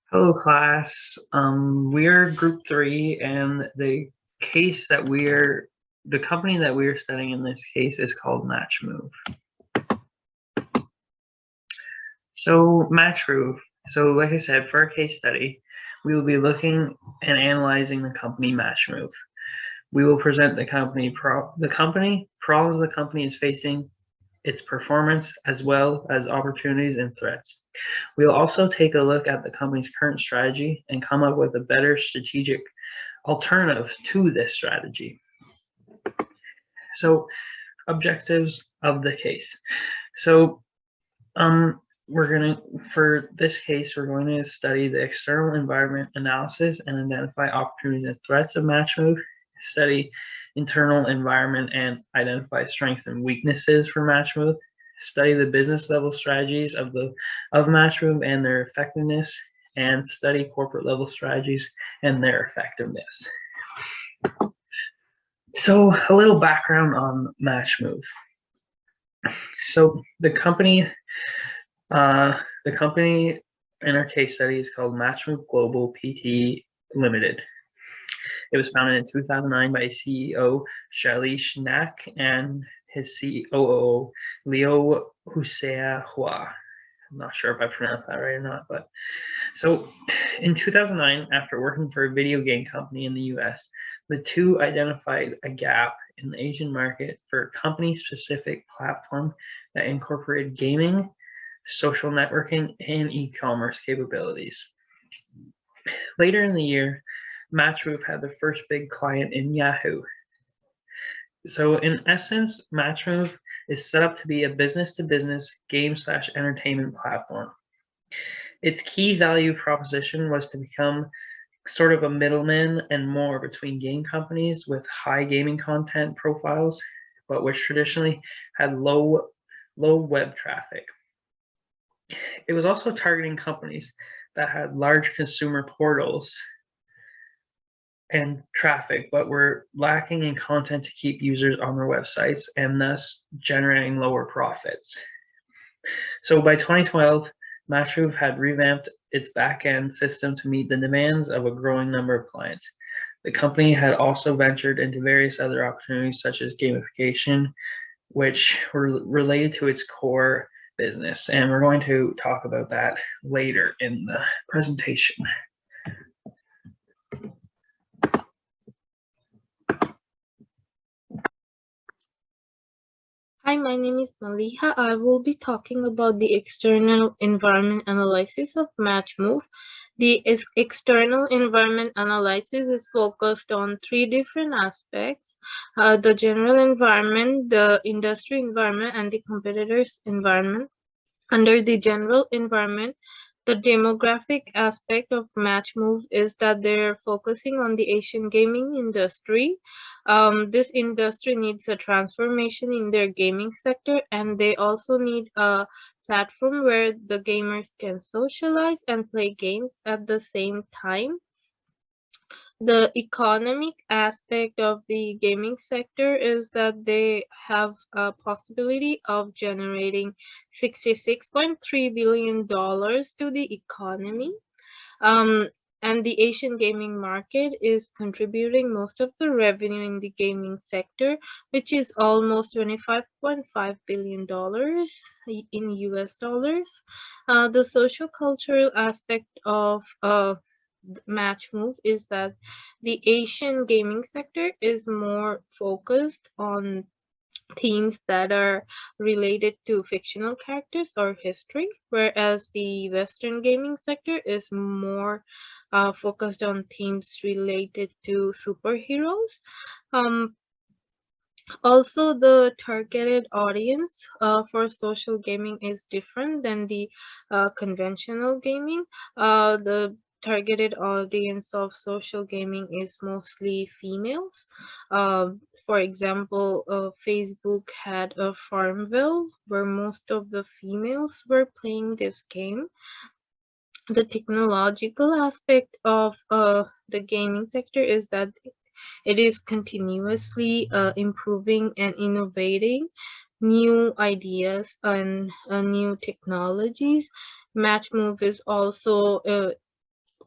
Hello, class. We're group three, and the company that we're studying in this case is called MatchMove. So MatchMove. So like I said, for our case study, we will be looking and analyzing the company MatchMove. We will present the company problems the company is facing, its performance, as well as opportunities and threats. We'll also take a look at the company's current strategy and come up with a better strategic alternative to this strategy. So, objectives of the case. So, for this case, we're going to study the external environment analysis and identify opportunities and threats of MatchMove, study internal environment and identify strengths and weaknesses for MatchMove, study the business level strategies of MatchMove and their effectiveness, and study corporate level strategies and their effectiveness. So a little background on MatchMove. So the company in our case study is called MatchMove Global PT Limited. It was founded in 2009 by CEO Shailesh Naik and his COO Leo Husea Hua. I'm not sure if I pronounced that right or not, but so in 2009, after working for a video game company in the US, the two identified a gap in the Asian market for a company-specific platform that incorporated gaming, social networking, and e-commerce capabilities. Later in the year, MatchMove had their first big client in Yahoo. So in essence, MatchMove is set up to be a business-to-business game/entertainment platform. Its key value proposition was to become sort of a middleman and more between game companies with high gaming content profiles, but which traditionally had low web traffic. It was also targeting companies that had large consumer portals and traffic, but were lacking in content to keep users on their websites and thus generating lower profits. So by 2012, MatchMove had revamped its back-end system to meet the demands of a growing number of clients. The company had also ventured into various other opportunities such as gamification, which were related to its core business, and we're going to talk about that later in the presentation. Hi, my name is Maliha. I will be talking about the external environment analysis of MatchMove. The external environment analysis is focused on three different aspects: the general environment, the industry environment, and the competitors' environment. Under the general environment, the demographic aspect of MatchMove is that they're focusing on the Asian gaming industry. This industry needs a transformation in their gaming sector, and they also need a platform where the gamers can socialize and play games at the same time. The economic aspect of the gaming sector is that they have a possibility of generating $66.3 billion to the economy. And the Asian gaming market is contributing most of the revenue in the gaming sector, which is almost $25.5 billion in US dollars. The social cultural aspect of MatchMove is that the Asian gaming sector is more focused on themes that are related to fictional characters or history, whereas the Western gaming sector is more focused on themes related to superheroes. Also, the targeted audience for social gaming is different than the conventional gaming. The targeted audience of social gaming is mostly females. For example, Facebook had a Farmville where most of the females were playing this game. The technological aspect of the gaming sector is that it is continuously improving and innovating new ideas and new technologies. MatchMove is also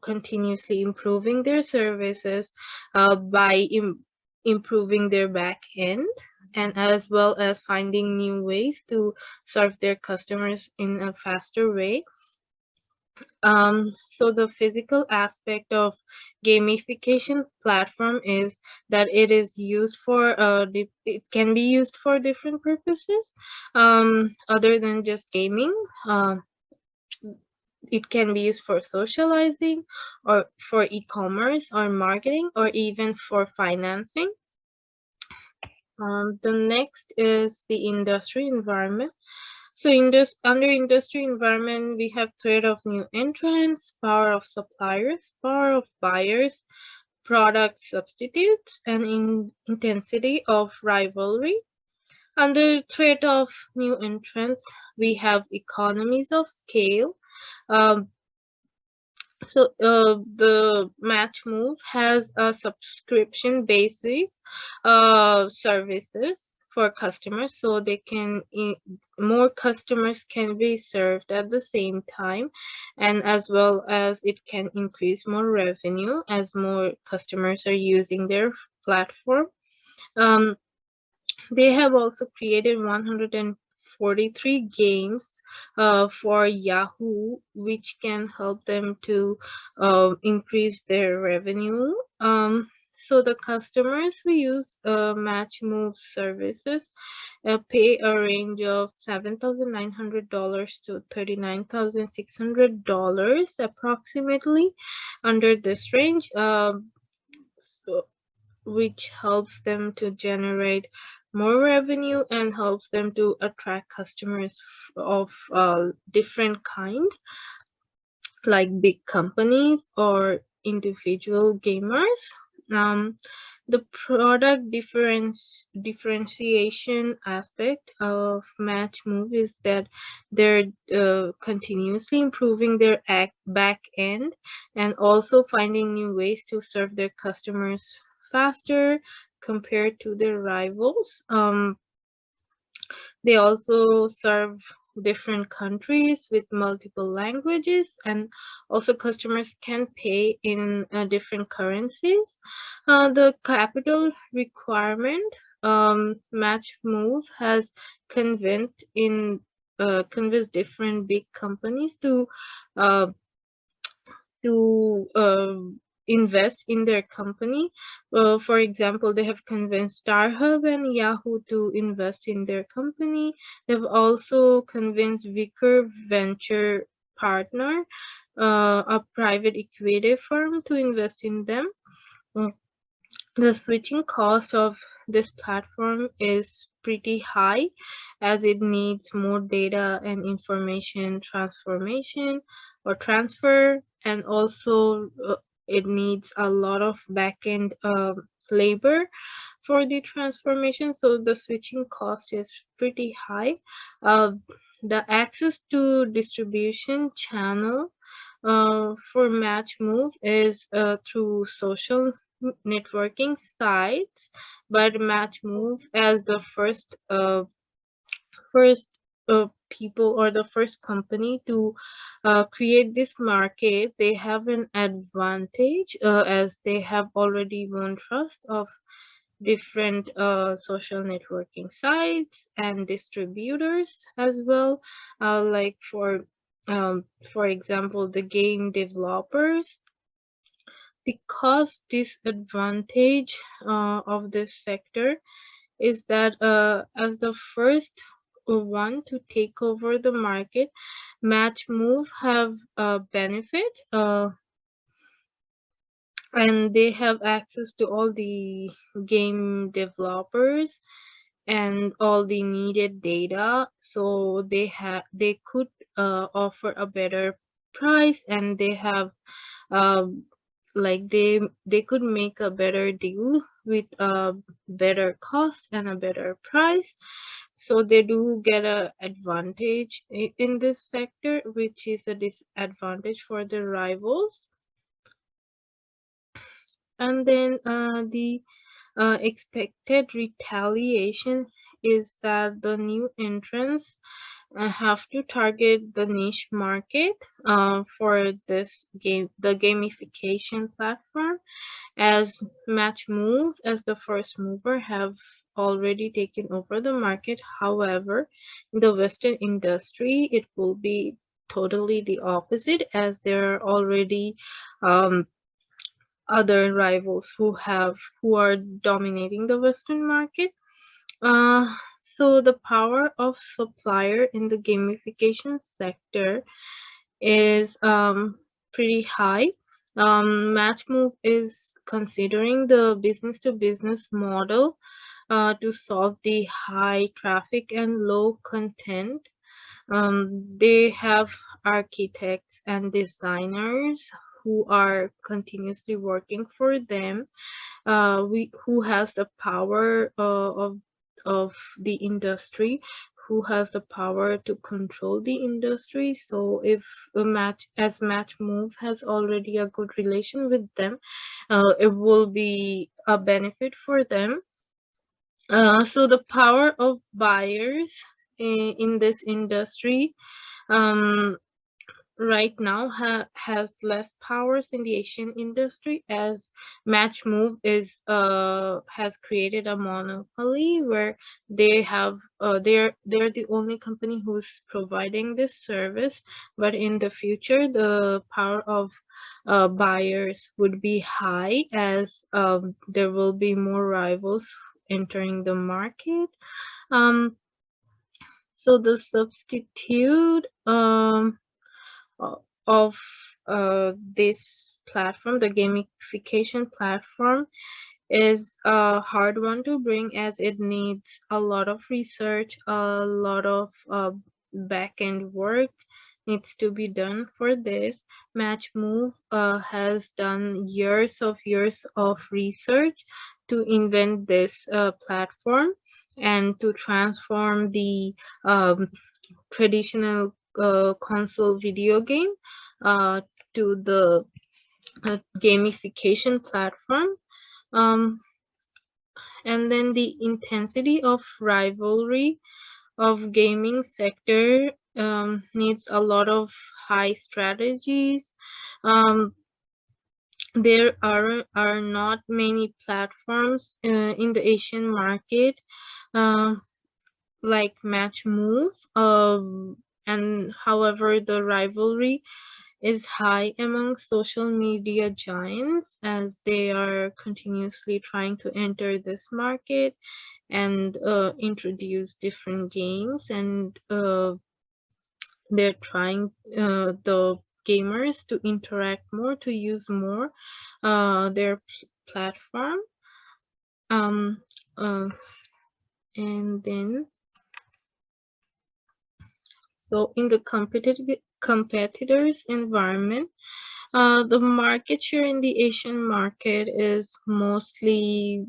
continuously improving their services by improving their back end, and as well as finding new ways to serve their customers in a faster way. So the physical aspect of gamification platform is that it is used for it can be used for different purposes other than just gaming. It can be used for socializing, or for e-commerce, or marketing, or even for financing. The next is the industry environment. So under industry environment, we have threat of new entrants, power of suppliers, power of buyers, product substitutes, and intensity of rivalry. Under threat of new entrants, we have economies of scale. Um, the MatchMove has a subscription basis services for customers, so they can more customers can be served at the same time, and as well as it can increase more revenue as more customers are using their platform. Um, they have also created 143 games for Yahoo, which can help them to increase their revenue. So the customers who use MatchMove services pay a range of $7,900 to $39,600 approximately. Under this range, so which helps them to generate more revenue and helps them to attract customers of different kind, like big companies or individual gamers. The product differentiation aspect of MatchMove is that they're continuously improving their back end and also finding new ways to serve their customers faster compared to their rivals. They also serve different countries with multiple languages, and also customers can pay in different currencies. The capital requirement, MatchMove has convinced in convinced different big companies uh, to invest in their company. For example, they have convinced StarHub and Yahoo to invest in their company. They've also convinced Vicker Venture Partner, a private equity firm, to invest in them. The switching cost of this platform is pretty high, as it needs more data and information transformation or transfer, and also it needs a lot of backend labor for the transformation, so the switching cost is pretty high. The access to distribution channel for MatchMove is through social networking sites, but MatchMove as the first people, or the first company to create this market, they have an advantage as they have already won trust of different social networking sites and distributors as well, like for example, the game developers. The cost disadvantage of this sector is that as the first one to take over the market, MatchMove have a benefit, and they have access to all the game developers and all the needed data, so they could offer a better price, and they have like they could make a better deal with a better cost and a better price, so they do get a advantage in this sector, which is a disadvantage for the rivals. And then the expected retaliation is that the new entrants have to target the niche market for this game, the gamification platform, as MatchMove, as the first mover, have already taken over the market. However, in the Western industry, it will be totally the opposite, as there are already um, other rivals who are dominating the Western market. Uh, so the power of supplier in the gamification sector is pretty high. MatchMove is considering the business to business model to solve the high traffic and low content. They have architects and designers who are continuously working for them, who has the power of the industry, who has the power to control the industry. So if MatchMove has already a good relation with them, it will be a benefit for them. So the power of buyers in this industry um, right now has less powers in the Asian industry, as MatchMove is has created a monopoly where they're the only company who's providing this service. But in the future, the power of buyers would be high, as there will be more rivals entering the market. Um, so the substitute of this platform, the gamification platform, is a hard one to bring, as it needs a lot of research, a lot of back end work needs to be done for this. MatchMove has done years of research to invent this platform and to transform the traditional console video game uh, to the gamification platform. Um, and then the intensity of rivalry of gaming sector needs a lot of high strategies. Um, there are not many platforms in the Asian market like MatchMove, and however the rivalry is high among social media giants, as they are continuously trying to enter this market and introduce different games, and they're trying the gamers to interact more, to use more their platform. Um, uh, and then So in the competitors environment, the market share in the Asian market is mostly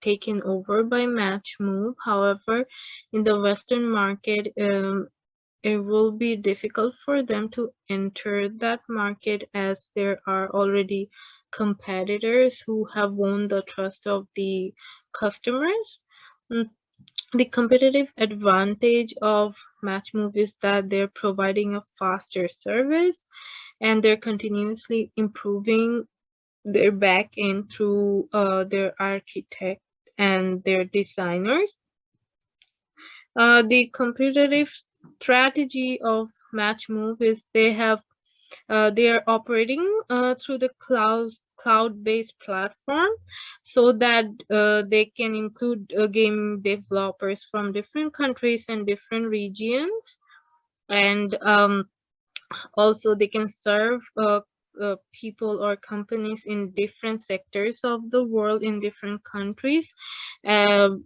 taken over by MatchMove. However, in the Western market, it will be difficult for them to enter that market, as there are already competitors who have won the trust of the customers. Mm, The competitive advantage of MatchMove is that they're providing a faster service, and they're continuously improving their back end through their architect and their designers. The competitive strategy of MatchMove is they are operating through the cloud-based platform, so that they can include game developers from different countries and different regions, and also they can serve people or companies in different sectors of the world, in different countries, um,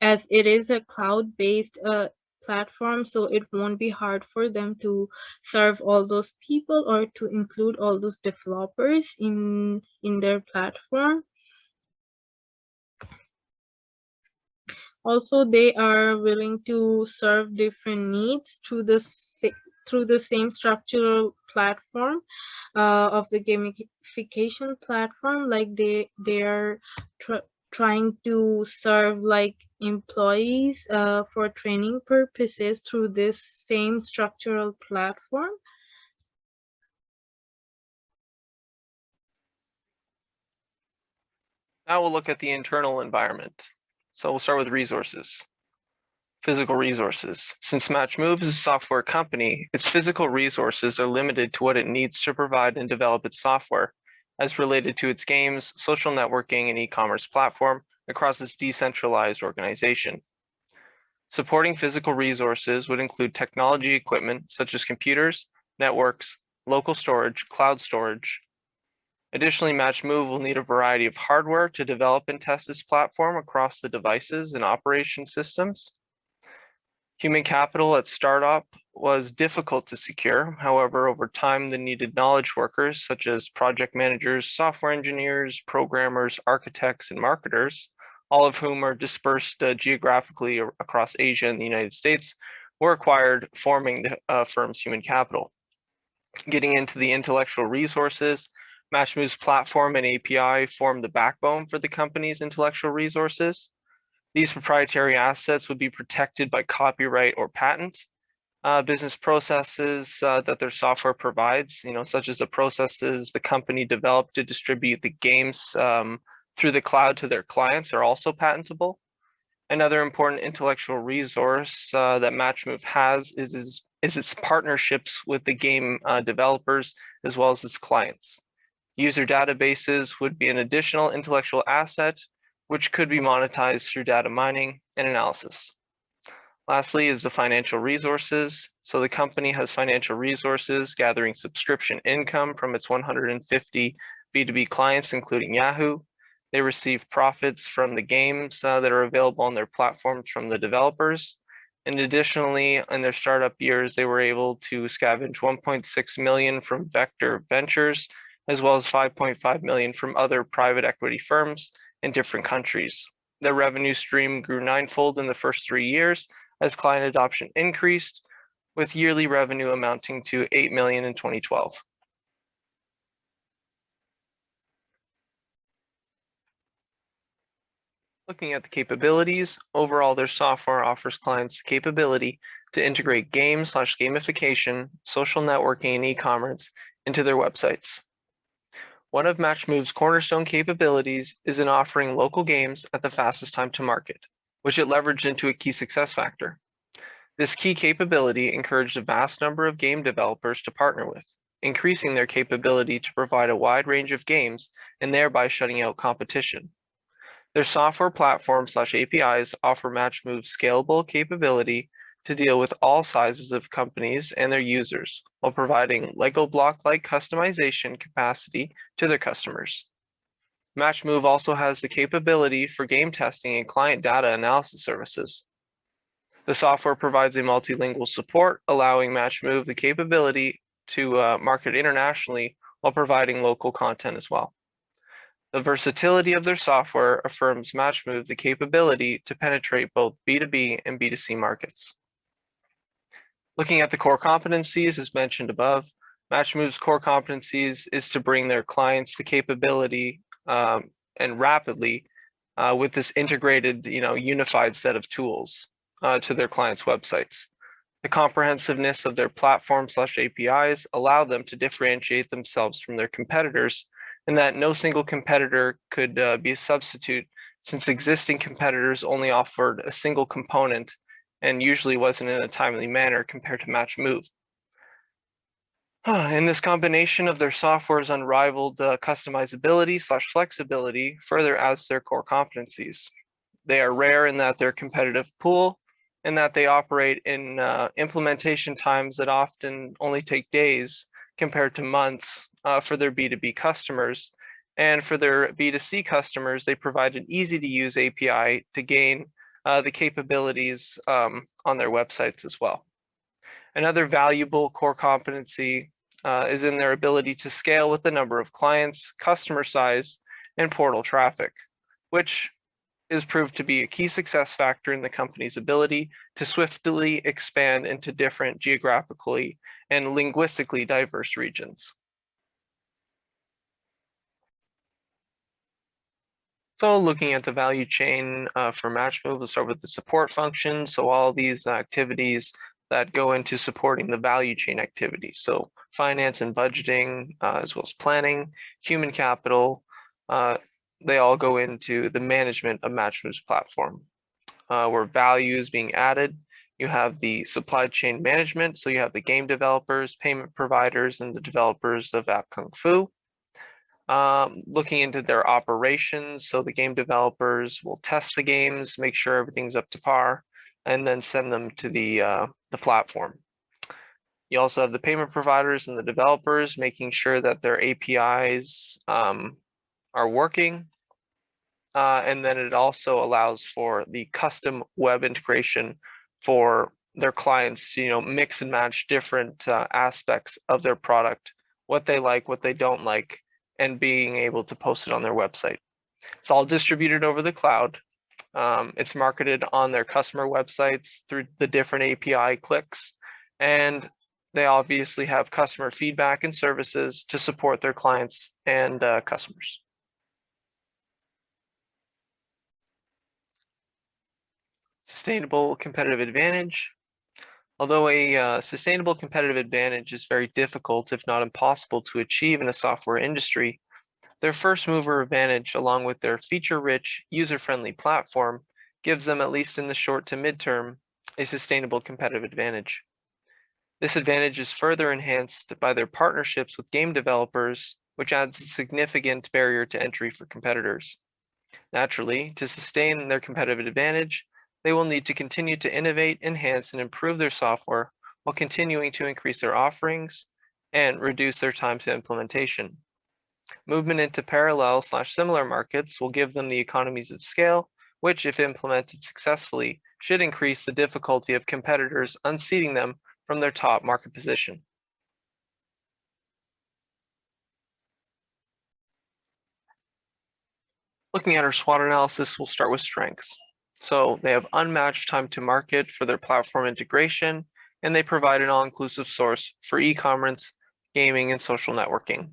as it is a cloud-based platform, so it won't be hard for them to serve all those people or to include all those developers in their platform. Also, they are willing to serve different needs through the same structural platform of the gamification platform. Like they are trying to serve like employees for training purposes through this same structural platform. Now we'll look at the internal environment. So we'll start with resources. Physical resources. Since MatchMove is a software company, its physical resources are limited to what it needs to provide and develop its software, as related to its games, social networking, and e-commerce platform across its decentralized organization. Supporting physical resources would include technology equipment such as computers, networks, local storage, cloud storage. Additionally, MatchMove will need a variety of hardware to develop and test its platform across the devices and operation systems. Human capital at startup was difficult to secure. However, over time, the needed knowledge workers, such as project managers, software engineers, programmers, architects, and marketers, all of whom are dispersed geographically across Asia and the United States, were acquired, forming the firm's human capital. Getting into the intellectual resources, MatchMove's platform and API form the backbone for the company's intellectual resources. These proprietary assets would be protected by copyright or patent. Business processes that their software provides, such as the processes the company developed to distribute the games through the cloud to their clients, are also patentable. Another important intellectual resource that MatchMove has is its partnerships with the game developers as well as its clients. User databases would be an additional intellectual asset which could be monetized through data mining and analysis. Lastly is the financial resources. So the company has financial resources gathering subscription income from its 150 B2B clients, including Yahoo. They receive profits from the games that are available on their platforms from the developers. And additionally, in their startup years, they were able to scavenge 1.6 million from Vector Ventures, as well as 5.5 million from other private equity firms in different countries. Their revenue stream grew ninefold in the first 3 years as client adoption increased, with yearly revenue amounting to 8 million in 2012. Looking at the capabilities, overall their software offers clients the capability to integrate game/gamification, social networking, and e-commerce into their websites. One of MatchMove's cornerstone capabilities is in offering local games at the fastest time to market, which it leveraged into a key success factor. This key capability encouraged a vast number of game developers to partner with, increasing their capability to provide a wide range of games and thereby shutting out competition. Their software platform/APIs offer MatchMove scalable capability to deal with all sizes of companies and their users, while providing Lego block-like customization capacity to their customers. MatchMove also has the capability for game testing and client data analysis services. The software provides a multilingual support, allowing MatchMove the capability to market internationally while providing local content as well. The versatility of their software affirms MatchMove the capability to penetrate both B2B and B2C markets. Looking at the core competencies, as mentioned above, MatchMove's core competencies is to bring their clients the capability and rapidly with this integrated, unified set of tools to their clients' websites. The comprehensiveness of their platform/APIs allow them to differentiate themselves from their competitors, and that no single competitor could be a substitute, since existing competitors only offered a single component and usually wasn't in a timely manner compared to MatchMove. And this combination of their software's unrivaled customizability/flexibility further adds to their core competencies. They are rare in that they're competitive pool, and that they operate in implementation times that often only take days compared to months for their B2B customers. And for their B2C customers, they provide an easy to use API to gain the capabilities on their websites as well. Another valuable core competency is in their ability to scale with the number of clients, customer size, and portal traffic, which is proved to be a key success factor in the company's ability to swiftly expand into different geographically and linguistically diverse regions. So looking at the value chain for MatchMove, we'll start with the support function. So all these activities that go into supporting the value chain activities. So finance and budgeting, as well as planning, human capital, they all go into the management of MatchMove's platform. Where value is being added, you have the supply chain management. So you have the game developers, payment providers, and the developers of App Kung Fu. Looking into their operations. So the game developers will test the games, make sure everything's up to par, and then send them to the platform. You also have the payment providers and the developers making sure that their APIs are working. And then it also allows for the custom web integration for their clients to, mix and match different aspects of their product, what they like, what they don't like, and being able to post it on their website. It's all distributed over the cloud. It's marketed on their customer websites through the different API clicks, and they obviously have customer feedback and services to support their clients and customers. Sustainable competitive advantage. Although a sustainable competitive advantage is very difficult, if not impossible, to achieve in a software industry, their first mover advantage, along with their feature-rich, user-friendly platform, gives them, at least in the short to midterm, a sustainable competitive advantage. This advantage is further enhanced by their partnerships with game developers, which adds a significant barrier to entry for competitors. Naturally, to sustain their competitive advantage, they will need to continue to innovate, enhance, and improve their software while continuing to increase their offerings and reduce their time to implementation. Movement into parallel/similar markets will give them the economies of scale, which, if implemented successfully, should increase the difficulty of competitors unseating them from their top market position. Looking at our SWOT analysis, we'll start with strengths. So they have unmatched time to market for their platform integration, and they provide an all-inclusive source for e-commerce, gaming, and social networking.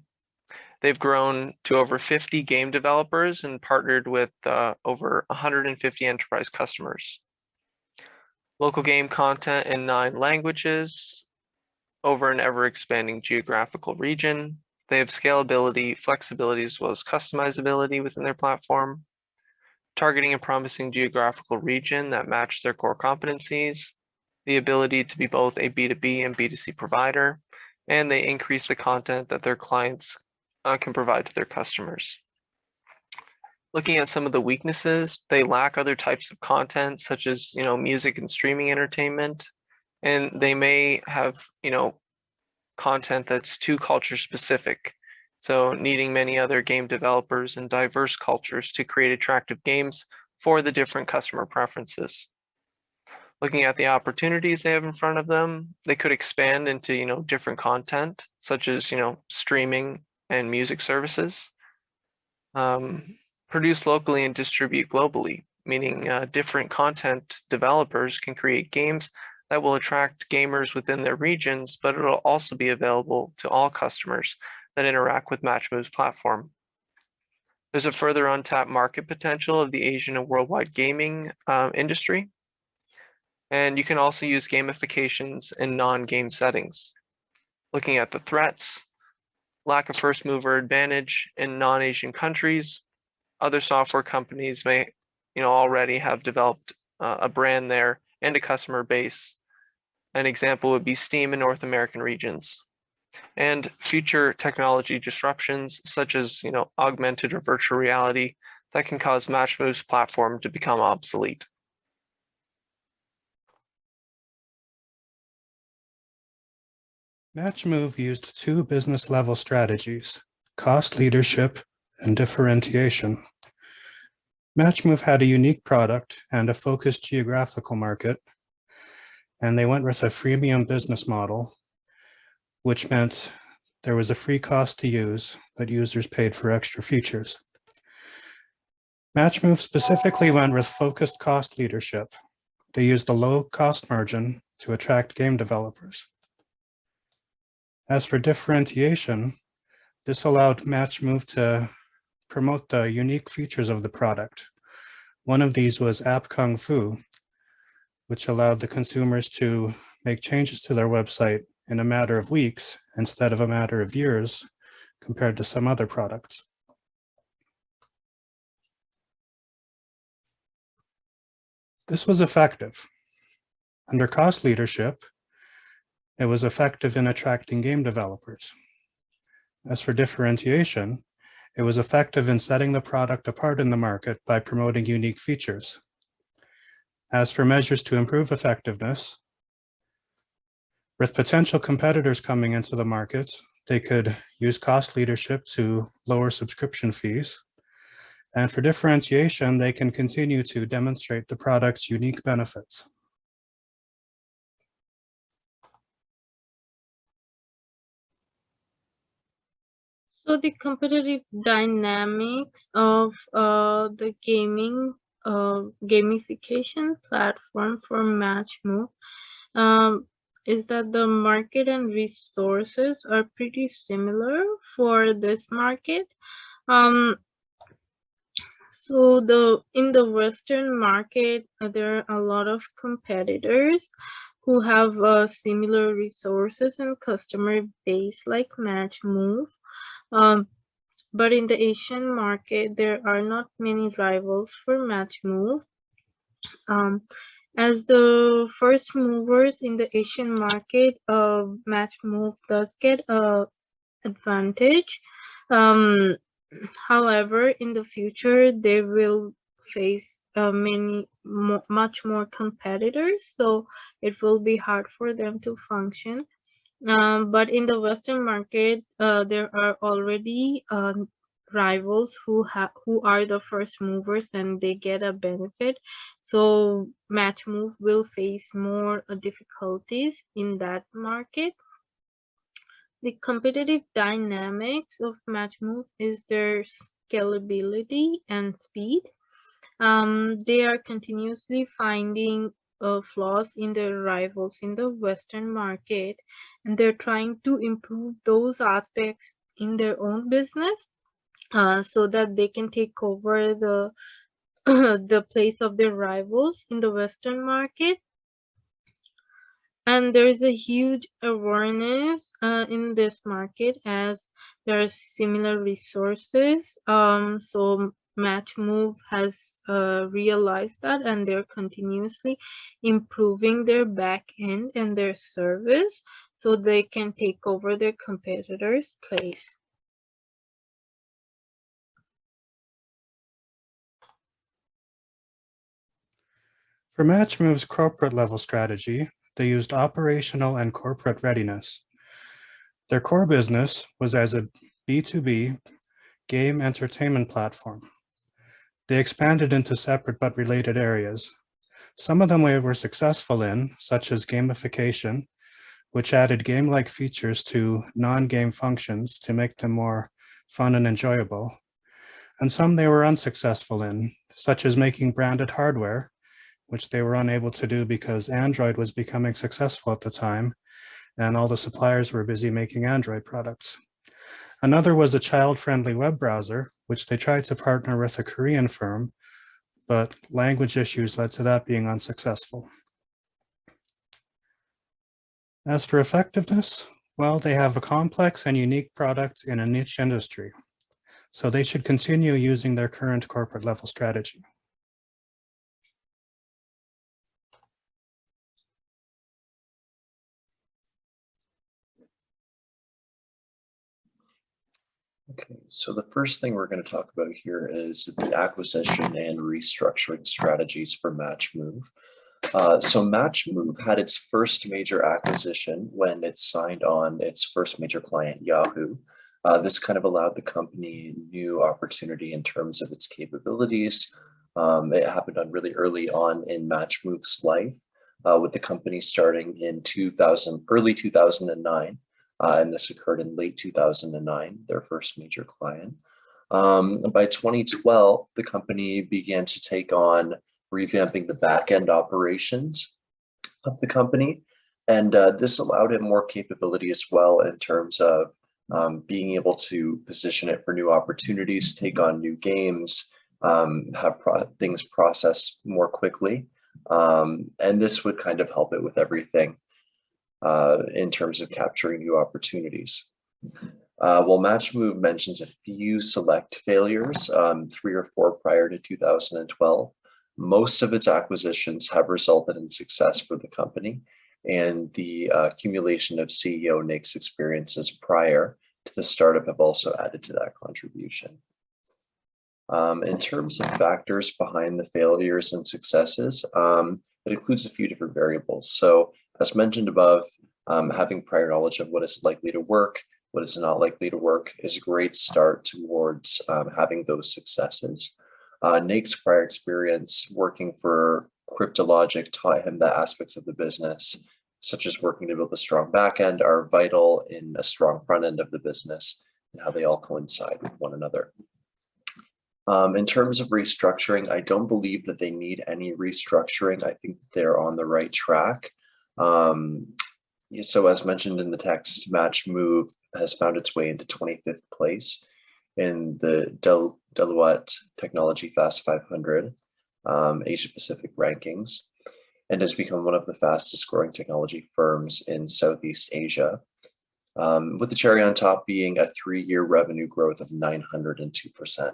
They've grown to over 50 game developers and partnered with over 150 enterprise customers. Local game content in 9 languages over an ever-expanding geographical region. They have scalability, flexibility, as well as customizability within their platform, targeting a promising geographical region that match their core competencies, the ability to be both a B2B and B2C provider, and they increase the content that their clients can provide to their customers. Looking at some of the weaknesses, they lack other types of content, such as music and streaming entertainment, and they may have content that's too culture specific. So needing many other game developers and diverse cultures to create attractive games for the different customer preferences. Looking at the opportunities they have in front of them, they could expand into different content, such as streaming and music services. Produce locally and distribute globally, meaning different content developers can create games that will attract gamers within their regions, but it'll also be available to all customers that interact with MatchMove's platform. There's a further untapped market potential of the Asian and worldwide gaming industry. And you can also use gamifications in non-game settings. Looking at the threats, lack of first mover advantage in non-Asian countries. Other software companies may already have developed a brand there and a customer base. An example would be Steam in North American regions. And future technology disruptions, such as augmented or virtual reality, that can cause MatchMove's platform to become obsolete. MatchMove used 2 business-level strategies: cost leadership and differentiation. MatchMove had a unique product and a focused geographical market, and they went with a freemium business model, which meant there was a free cost to use, but users paid for extra features. MatchMove specifically went with focused cost leadership. They used a low cost margin to attract game developers. As for differentiation, this allowed MatchMove to promote the unique features of the product. One of these was App Kung Fu, which allowed the consumers to make changes to their website in a matter of weeks instead of a matter of years compared to some other products. This was effective. Under cost leadership, it was effective in attracting game developers. As for differentiation, it was effective in setting the product apart in the market by promoting unique features. As for measures to improve effectiveness, with potential competitors coming into the market, they could use cost leadership to lower subscription fees. And for differentiation, they can continue to demonstrate the product's unique benefits. So the competitive dynamics of the gaming gamification platform for MatchMove is that the market and resources are pretty similar for this market. So in the Western market, there are a lot of competitors who have similar resources and customer base like MatchMove. But in the Asian market, there are not many rivals for MatchMove. As the first movers in the Asian market, MatchMove does get a advantage. However, in the future, they will face much more competitors, so it will be hard for them to function. But in the Western market, there are already rivals who are the first movers and they get a benefit. So MatchMove will face more difficulties in that market. The competitive dynamics of MatchMove is their scalability and speed. They are continuously finding flaws in their rivals in the Western market, and they're trying to improve those aspects in their own business so that they can take over the the place of their rivals in the Western market. And there is a huge awareness in this market as there are similar resources. So MatchMove has realized that, and they're continuously improving their back end and their service so they can take over their competitors' place. For MatchMove's corporate level strategy, they used operational and corporate readiness. Their core business was as a B2B game entertainment platform. They expanded into separate but related areas. Some of them they were successful in, such as gamification, which added game-like features to non-game functions to make them more fun and enjoyable. And some they were unsuccessful in, such as making branded hardware, which they were unable to do because Android was becoming successful at the time, and all the suppliers were busy making Android products. Another was a child-friendly web browser, which they tried to partner with a Korean firm, but language issues led to that being unsuccessful. As for effectiveness, well, they have a complex and unique product in a niche industry, so they should continue using their current corporate level strategy. Okay, so the first thing we're going to talk about here is the acquisition and restructuring strategies for MatchMove. So MatchMove had its first major acquisition when it signed on its first major client, Yahoo. This kind of allowed the company new opportunity in terms of its capabilities. It happened on really early on in MatchMove's life, with the company starting in early 2009. And this occurred in late 2009, their first major client. By 2012, the company began to take on revamping the back-end operations of the company. And this allowed it more capability as well in terms of being able to position it for new opportunities, take on new games, have things process more quickly. And this would kind of help it with everything in terms of capturing new opportunities. Well, MatchMove mentions a few select failures, 3 or 4 prior to 2012. Most of its acquisitions have resulted in success for the company, and the accumulation of CEO Nick's experiences prior to the startup have also added to that contribution. In terms of factors behind the failures and successes, it includes a few different variables. So as mentioned above, having prior knowledge of what is likely to work, what is not likely to work is a great start towards having those successes. Nate's prior experience working for Cryptologic taught him that aspects of the business, such as working to build a strong back end, are vital in a strong front end of the business and how they all coincide with one another. In terms of restructuring, I don't believe that they need any restructuring. I think they're on the right track. So as mentioned in the text, MatchMove has found its way into 25th place in the Deloitte Technology Fast 500 Asia Pacific rankings, and has become one of the fastest growing technology firms in Southeast Asia, with the cherry on top being a 3-year revenue growth of 902%.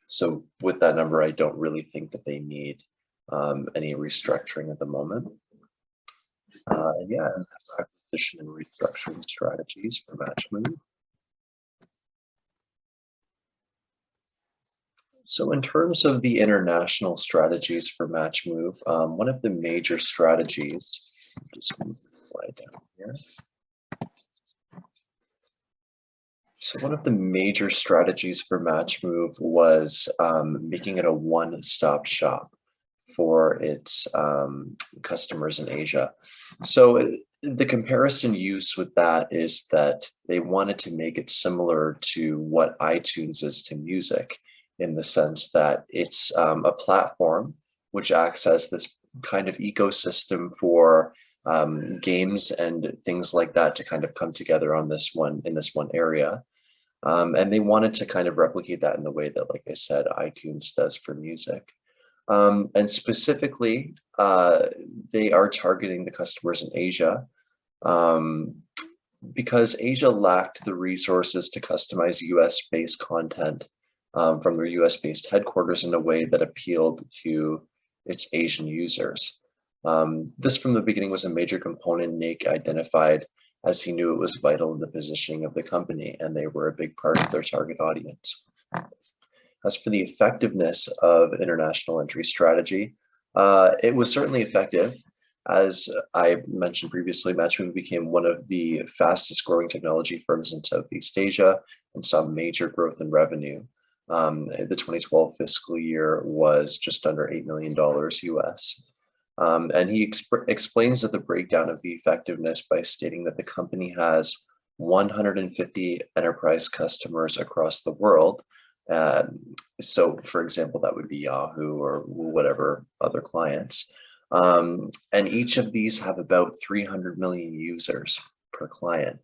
So with that number, I don't really think that they need any restructuring at the moment. Yeah, acquisition and restructuring strategies for MatchMove. So in terms of the international strategies for MatchMove, one of the major strategies, just move the slide down here. So one of the major strategies for MatchMove was making it a one-stop shop for its customers in Asia. So the comparison used with that is that they wanted to make it similar to what iTunes is to music, in the sense that it's a platform which acts as this kind of ecosystem for games and things like that to kind of come together on this one, in this one area. And they wanted to kind of replicate that in the way that, like I said, iTunes does for music. And specifically, they are targeting the customers in Asia because Asia lacked the resources to customize US-based content from their US-based headquarters in a way that appealed to its Asian users. This from the beginning was a major component Nick identified, as he knew it was vital in the positioning of the company, and they were a big part of their target audience. As for the effectiveness of international entry strategy, it was certainly effective. As I mentioned previously, MatchMove became one of the fastest growing technology firms in Southeast Asia and saw major growth in revenue. The 2012 fiscal year was just under $8 million US. And he explains that the breakdown of the effectiveness by stating that the company has 150 enterprise customers across the world. So for example, that would be Yahoo or whatever other clients. And each of these have about 300 million users per client.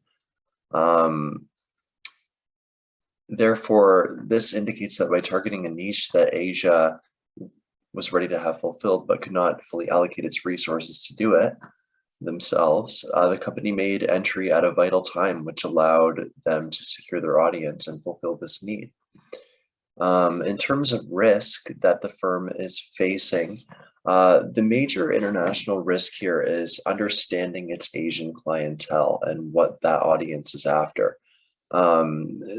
Therefore, this indicates that by targeting a niche that Asia was ready to have fulfilled but could not fully allocate its resources to do it themselves, the company made entry at a vital time, which allowed them to secure their audience and fulfill this need. In terms of risk that the firm is facing, the major international risk here is understanding its Asian clientele and what that audience is after.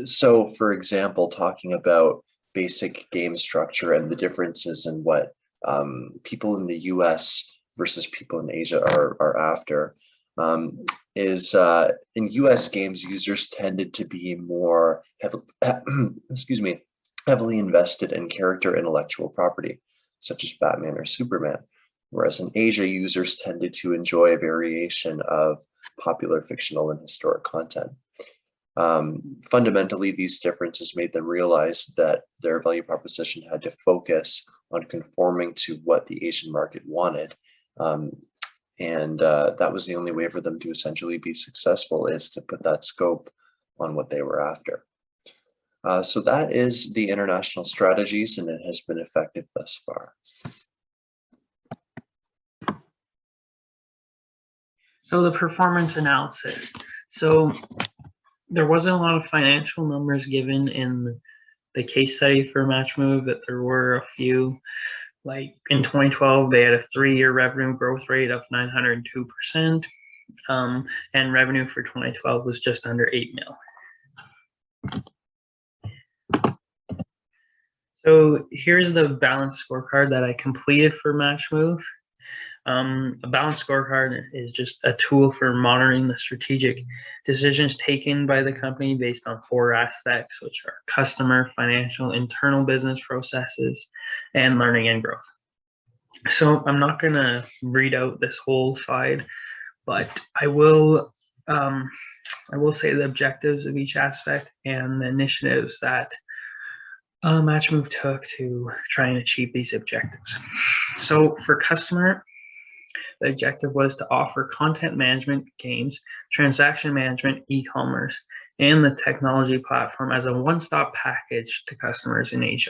So for example, talking about basic game structure and the differences in what people in the US versus people in Asia are after, is in US games, users tended to be more heavily invested in character intellectual property, such as Batman or Superman, whereas in Asia, users tended to enjoy a variation of popular fictional and historic content. Fundamentally, these differences made them realize that their value proposition had to focus on conforming to what the Asian market wanted. And that was the only way for them to essentially be successful, is to put that scope on what they were after. So that is the international strategies, and it has been effective thus far. So the performance analysis. So there wasn't a lot of financial numbers given in the case study for MatchMove, but there were a few. Like in 2012, they had a 3-year revenue growth rate of 902%, and revenue for 2012 was just under 8 mil. So here's the balance scorecard that I completed for MatchMove. A balance scorecard is just a tool for monitoring the strategic decisions taken by the company based on 4 aspects, which are customer, financial, internal business processes, and learning and growth. So I'm not going to read out this whole slide, but I will say the objectives of each aspect and the initiatives that MatchMove took to try and achieve these objectives. So for customer, the objective was to offer content management, games, transaction management, e-commerce, and the technology platform as a one-stop package to customers in Asia.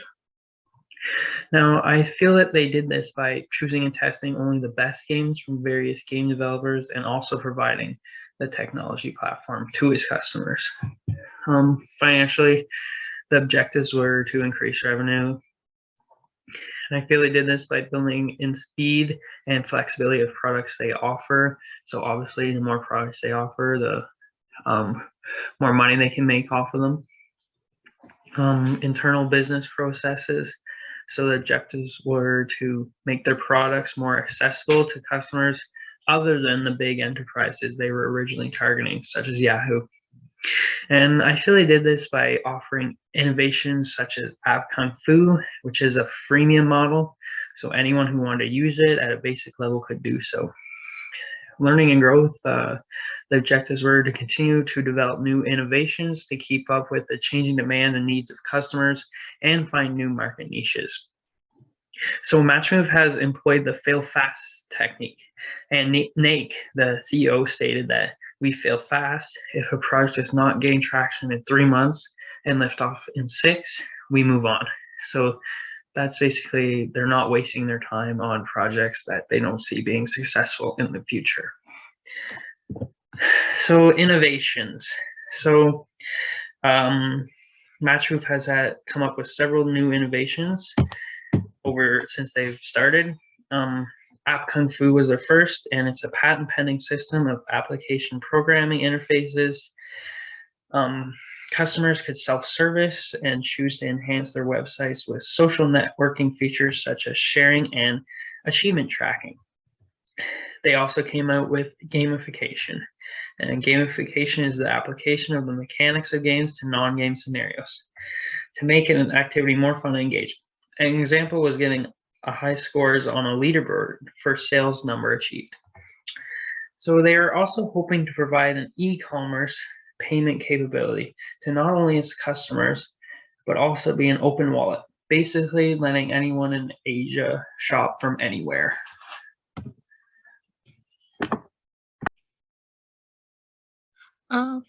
Now, I feel that they did this by choosing and testing only the best games from various game developers and also providing the technology platform to its customers. Financially, the objectives were to increase revenue. And I feel they did this by building in speed and flexibility of products they offer. So obviously, the more products they offer, the more money they can make off of them. Internal business processes. So the objectives were to make their products more accessible to customers other than the big enterprises they were originally targeting, such as Yahoo. And I feel they did this by offering innovations such as App Kung Fu, which is a freemium model. So anyone who wanted to use it at a basic level could do so. Learning and growth, the objectives were to continue to develop new innovations to keep up with the changing demand and needs of customers and find new market niches. So MatchMove has employed the fail fast technique, and Nate, the CEO, stated that we fail fast. If a project does not gain traction in 3 months and lift off in 6, we move on. So that's basically, they're not wasting their time on projects that they don't see being successful in the future. So innovations. So MatchMove has come up with several new innovations since they've started. App Kung Fu was their first, and it's a patent pending system of application programming interfaces. Customers could self-service and choose to enhance their websites with social networking features such as sharing and achievement tracking. They also came out with gamification. And gamification is the application of the mechanics of games to non-game scenarios to make an activity more fun and engaging. An example was getting a high scores on a leaderboard for sales number achieved. So they are also hoping to provide an e-commerce payment capability to not only its customers, but also be an open wallet, basically letting anyone in Asia shop from anywhere.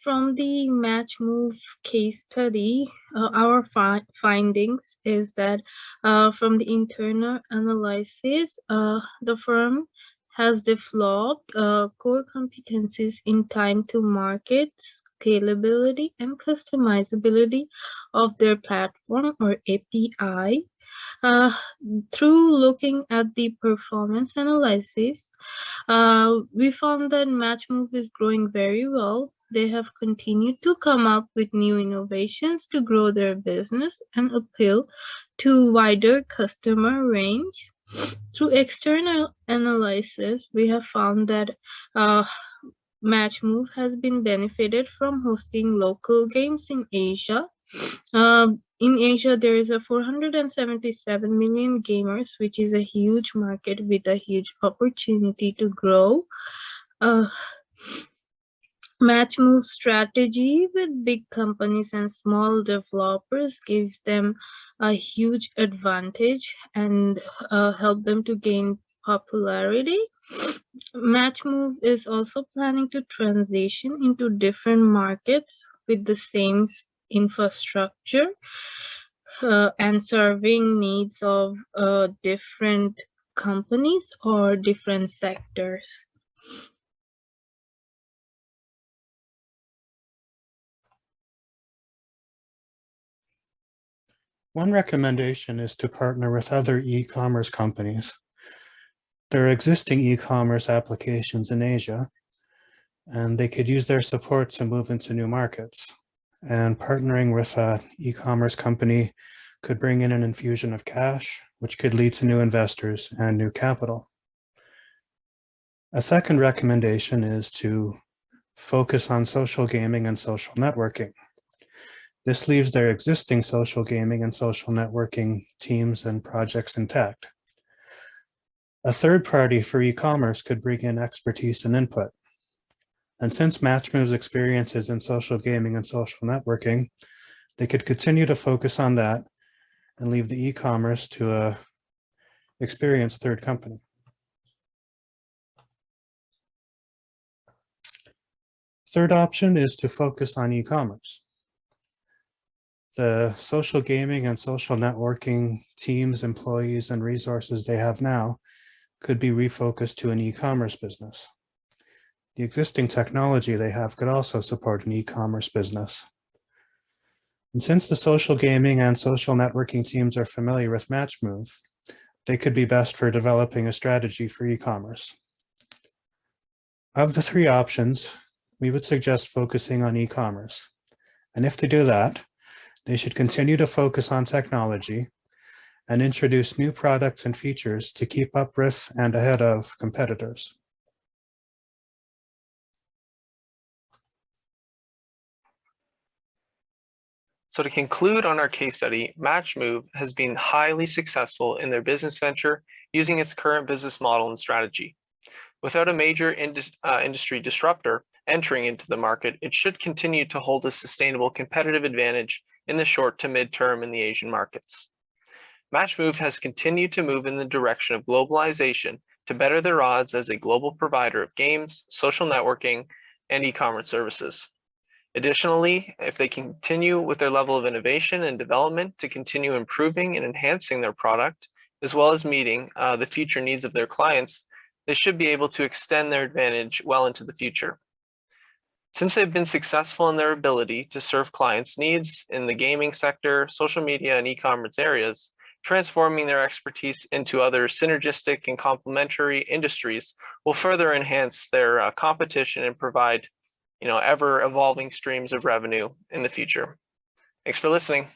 From the MatchMove case study, our findings is that from the internal analysis, the firm has developed core competencies in time to market, scalability, and customizability of their platform or API. Through looking at the performance analysis, we found that MatchMove is growing very well. They have continued to come up with new innovations to grow their business and appeal to wider customer range. Through external analysis, we have found that MatchMove has been benefited from hosting local games in Asia. In Asia, there is a 477 million gamers, which is a huge market with a huge opportunity to grow. MatchMove's strategy with big companies and small developers gives them a huge advantage and help them to gain popularity. MatchMove is also planning to transition into different markets with the same infrastructure and serving needs of different companies or different sectors. One recommendation is to partner with other e-commerce companies. There are existing e-commerce applications in Asia, and they could use their support to move into new markets. And partnering with an e-commerce company could bring in an infusion of cash, which could lead to new investors and new capital. A second recommendation is to focus on social gaming and social networking. This leaves their existing social gaming and social networking teams and projects intact. A third party for e-commerce could bring in expertise and input. And since MatchMove's experiences in social gaming and social networking, they could continue to focus on that and leave the e-commerce to an experienced third company. Third option is to focus on e-commerce. The social gaming and social networking teams, employees, and resources they have now could be refocused to an e-commerce business. The existing technology they have could also support an e-commerce business. And since the social gaming and social networking teams are familiar with MatchMove, they could be best for developing a strategy for e-commerce. Of the three options, we would suggest focusing on e-commerce. And if they do that, they should continue to focus on technology and introduce new products and features to keep up with and ahead of competitors. So to conclude on our case study, MatchMove has been highly successful in their business venture using its current business model and strategy. Without a major industry disruptor entering into the market, it should continue to hold a sustainable competitive advantage in the short to mid-term in the Asian markets. MatchMove has continued to move in the direction of globalization to better their odds as a global provider of games, social networking, and e-commerce services. Additionally, if they continue with their level of innovation and development to continue improving and enhancing their product, as well as meeting the future needs of their clients, they should be able to extend their advantage well into the future. Since they've been successful in their ability to serve clients' needs in the gaming sector, social media, and e-commerce areas, transforming their expertise into other synergistic and complementary industries will further enhance their competition and provide ever evolving streams of revenue in the future. Thanks for listening.